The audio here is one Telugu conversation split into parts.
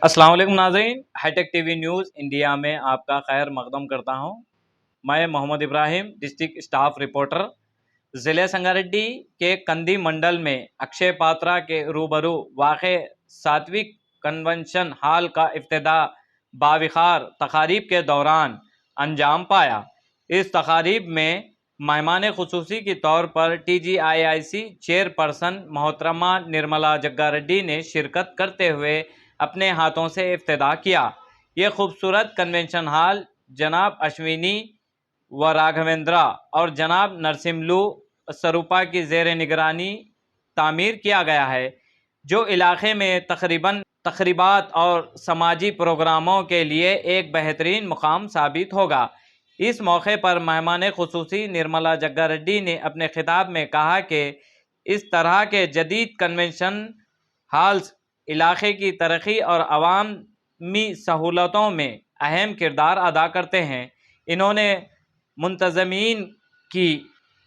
अस्सलाम वालेकुम नाज़रीन, हाईटेक टीवी न्यूज़ इंडिया में आपका खैर मकदम करता हूं। मैं Mohammed Ibrahim, district staff reporter. ज़िले संगारेड्डी के कंदी मंडल में अक्षय पात्रा के रूबरू वाक़े सात्विक कन्वेंशन हॉल का इफ्तिताह बाविखार तकारीब के दौरान अंजाम पाया। इस तकारीब में मेहमान खुसूसी के तौर पर TGIIC चेयरपर्सन मोहतरमा निर्मला जग्गारेड्डी ने शिरकत करते हुए अपने हाथों से इफ्तिताह किया। ये खूबसूरत कन्वेंशन हॉल जनाब अश्विनी व राघवेंद्रा और जनाब नरसिम्लू सरूपा की ज़ेर निगरानी तामीर किया गया है, जो इलाके में तकरीबात और समाजी प्रोग्रामों के लिए एक बेहतरीन मुकाम साबित होगा। इस मौके पर मेहमान खुसूसी निर्मला जग्गारेड्डी ने अपने खिताब में कहा कि इस तरह के जदीद कन्वेंशन हॉल्स इलाके की तरक्की और अवामी सहूलतों में अहम किरदार अदा करते हैं। इन्होंने मुंतज़मीन की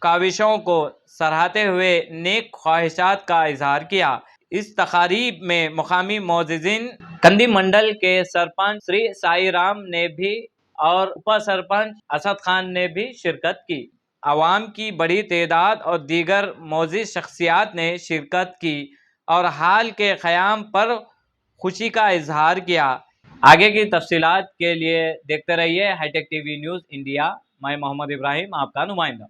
काविशों को सराहते हुए नेक ख्वाहिशात का इजहार किया। इस तकारीब में मुकामी मोअज़्ज़िज़ीन कंदी मंडल के सरपंच श्री साई राम ने भी और उप सरपंच असद खान ने भी शिरकत की। आवाम की बड़ी तादाद और दीगर मोअज़्ज़िज़ शख्सियात ने शिरकत की और हाल के क़याम पर खुशी का इजहार किया। आगे की तफसीलात के लिए देखते रहिए हाईटेक टीवी न्यूज़ इंडिया। मैं मोहम्मद इब्राहिम, आपका नुमाइंदा।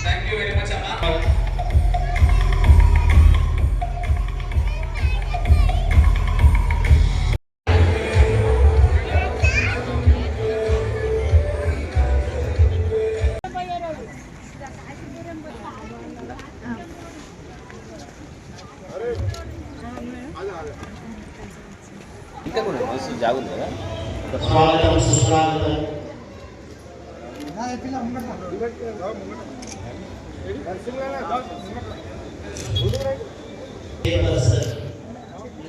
Thank you very much, Amma. ఇంకా కూడా మస్తు జాగుంది కదా. స్వాగతం సుస్వాగతం.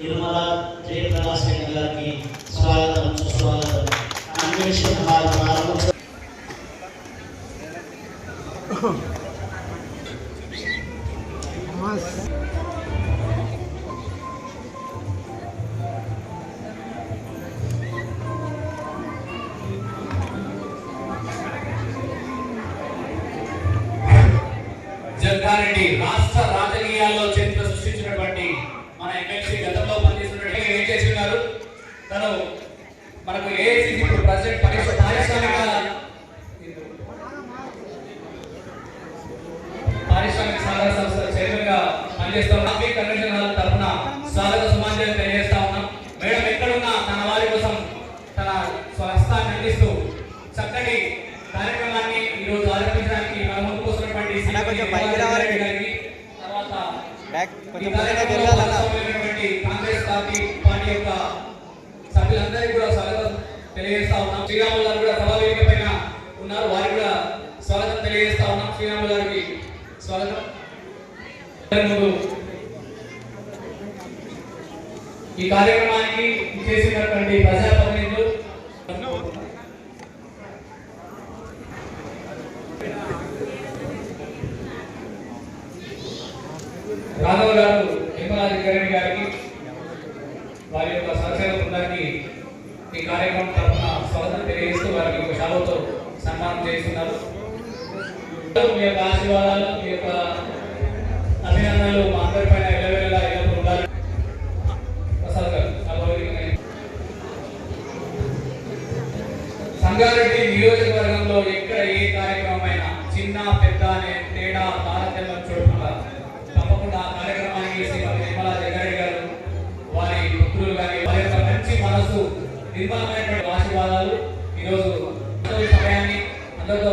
నిర్మలా జయప్రకాష్ రెడ్డి గారికి స్వాగతం సుస్వాగతం. కన్వెన్షన్ హాల్ ప్రారంభం. జగ్గారెడ్డి రాష్ట్ర రాజకీయాల్లో చరిత్ర సృష్టించినటువంటి మన ఎమ్మెల్సీ గతంలో పనిచేసినటువంటి ఏం చేస్తున్నారు. తను మనకు ఏఐసిసి ఇప్పుడు ప్రెసిడెంట్ పారిశ్రామిక సహకార సంస్థ చైర్మన్ గా పనిచేస్తా ఉన్నాం. కన్వెన్షన్ హాల్ తరఫున స్వాగత సుమాంజలి తెలియజేస్తా ఉన్నాం. మేడం ఎక్కడున్నా తన వారి కోసం తన స్వహస్తాన్ని అందిస్తూ చక్కటి కార్యక్రమాన్ని ఈరోజు ఆరంభించడానికి మన ముందుకు వస్తున్నటువంటి కాంగ్రెస్ పార్టీ యొక్క సభ్యులందరికీ కూడా స్వాగతం తెలియజేస్తా ఉన్నాం. శ్రీరాములు గారు కూడా సభా వేదిక పైన ఉన్నారు, వారికి కూడా స్వాగతం తెలియజేస్తా ఉన్నాం. శ్రీరాములు గారికి స్వాగతం. ఈ కార్యక్రమానికి చేసినటువంటి ప్రజాప్రతినిధులు రాఘవ్ గారు, నిర్మలా జగ్గారెడ్డి గారికి, వారి యొక్క సహచర బృందానికి ఈ కార్యక్రమం తరఫున స్వాగతం తెలియజేస్తూ వారికి ఒక శాలువాతో సన్మానం చేస్తున్నారు. మీ యొక్క ఆశీర్వాదాలు, మీ యొక్క అభినందనలు మా అందరిపైన ఎల్లవేళలా ఎల్లప్పుడూ ఉండాలి. ప్రసాద్ గారు సంగారెడ్డి నియోజకవర్గంలో ఎక్కడ ఏ కార్యక్రమం అయినా చిన్న పెద్ద అనే తేడా తారతమ్యం చూడకుండా తప్పకుండా ఆ కార్యక్రమానికి శ్రీమతి నిర్మలా జగ్గారెడ్డి గారు, వారి పుత్రులు కానీ వారి యొక్క మంచి మనసు, నిర్మలమైనటువంటి ఆశీర్వాదాలు ఈరోజు సమయాన్ని అందరితో